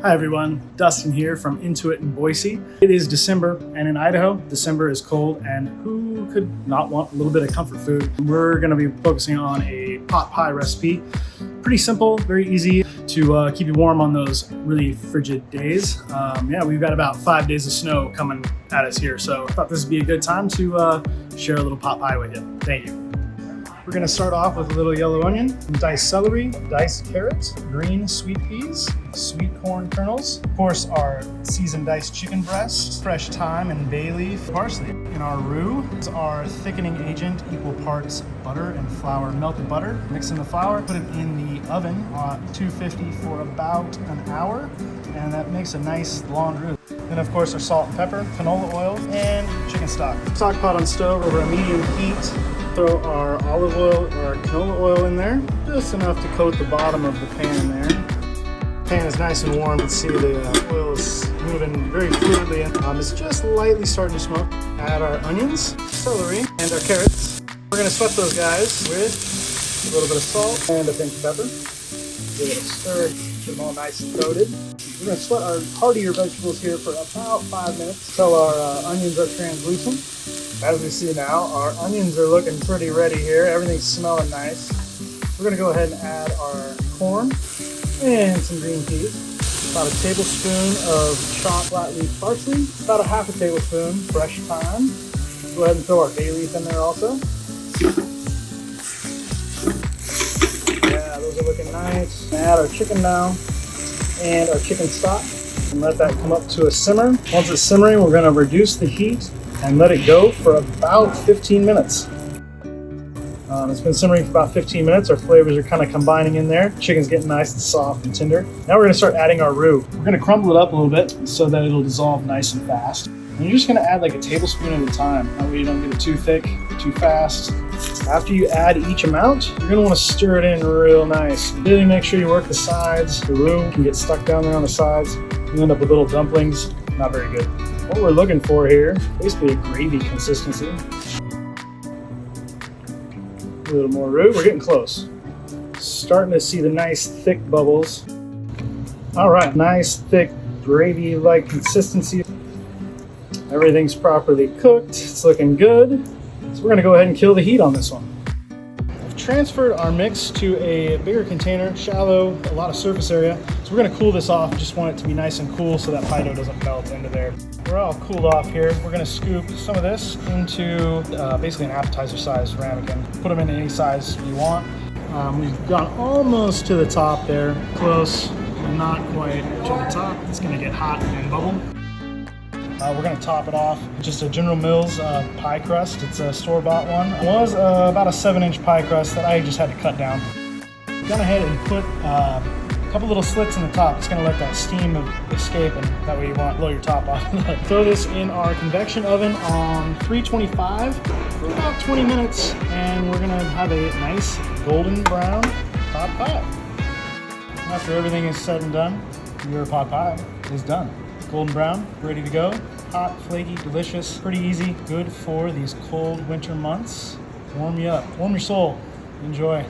Hi everyone, Dustin here from Intuit in Boise. It is December, and in Idaho, December is cold, and who could not want a little bit of comfort food? We're gonna be focusing on a pot pie recipe. Pretty simple, very easy to keep you warm on those really frigid days. Yeah, we've got about 5 days of snow coming at us here, so I thought this would be a good time to share a little pot pie with you. Thank you. We're gonna start off with a little yellow onion, diced celery, diced carrots, green sweet peas, sweet corn kernels, of course our seasoned diced chicken breast, fresh thyme and bay leaf, parsley. In our roux is our thickening agent, equal parts butter and flour, melted butter. Mix in the flour, put it in the oven at 250 for about an hour, and that makes a nice blonde roux. Then of course our salt and pepper, canola oil, and chicken stock. Stock pot on stove over a medium heat. Throw our olive oil or canola oil in there, just enough to coat the bottom of the pan there. Pan is nice and warm. You can see the oil is moving very fluidly. It's just lightly starting to smoke. Add our onions, celery, and our carrots. We're gonna sweat those guys with a little bit of salt and a pinch of pepper. Give it a stir, get them all nice and coated. We're gonna sweat our heartier vegetables here for about 5 minutes till our onions are translucent. As we see now, our onions are looking pretty ready here. Everything's smelling nice. We're gonna go ahead and add our corn and some green peas. About a tablespoon of chopped flat leaf parsley. About a half a tablespoon fresh thyme. Go ahead and throw our bay leaf in there also. Yeah, those are looking nice. Add our chicken now and our chicken stock and let that come up to a simmer. Once it's simmering, we're gonna reduce the heat and let it go for about 15 minutes. It's been simmering for about 15 minutes. Our flavors are kind of combining in there. Chicken's getting nice and soft and tender. Now we're gonna start adding our roux. We're gonna crumble it up a little bit so that it'll dissolve nice and fast. And you're just gonna add like a tablespoon at a time. That way you don't get it too thick, too fast. After you add each amount, you're gonna wanna stir it in real nice. Really make sure you work the sides. The roux can get stuck down there on the sides. You end up with little dumplings. Not very good. What we're looking for here, basically a gravy consistency. A little more roux, we're getting close. Starting to see the nice thick bubbles. All right, nice thick gravy-like consistency. Everything's properly cooked, it's looking good. So we're gonna go ahead and kill the heat on this one. I've transferred our mix to a bigger container, shallow, a lot of surface area. So we're gonna cool this off. Just want it to be nice and cool so that pie dough doesn't melt into there. We're all cooled off here. We're gonna scoop some of this into basically an appetizer size ramekin. Put them in any size you want. We've gone almost to the top there. Close, but not quite to the top. It's gonna get hot and bubble. We're gonna top it off with just a General Mills pie crust. It's a store-bought one. It was about a 7-inch pie crust that I just had to cut down. Gone ahead and put a couple little slits in the top. It's gonna let that steam escape, and that way you won't blow your top off. Throw this in our convection oven on 325 for about 20 minutes, and we're gonna have a nice golden brown pot pie. After everything is said and done, your pot pie is done. Golden brown, ready to go. Hot, flaky, delicious, pretty easy. Good for these cold winter months. Warm you up, warm your soul. Enjoy.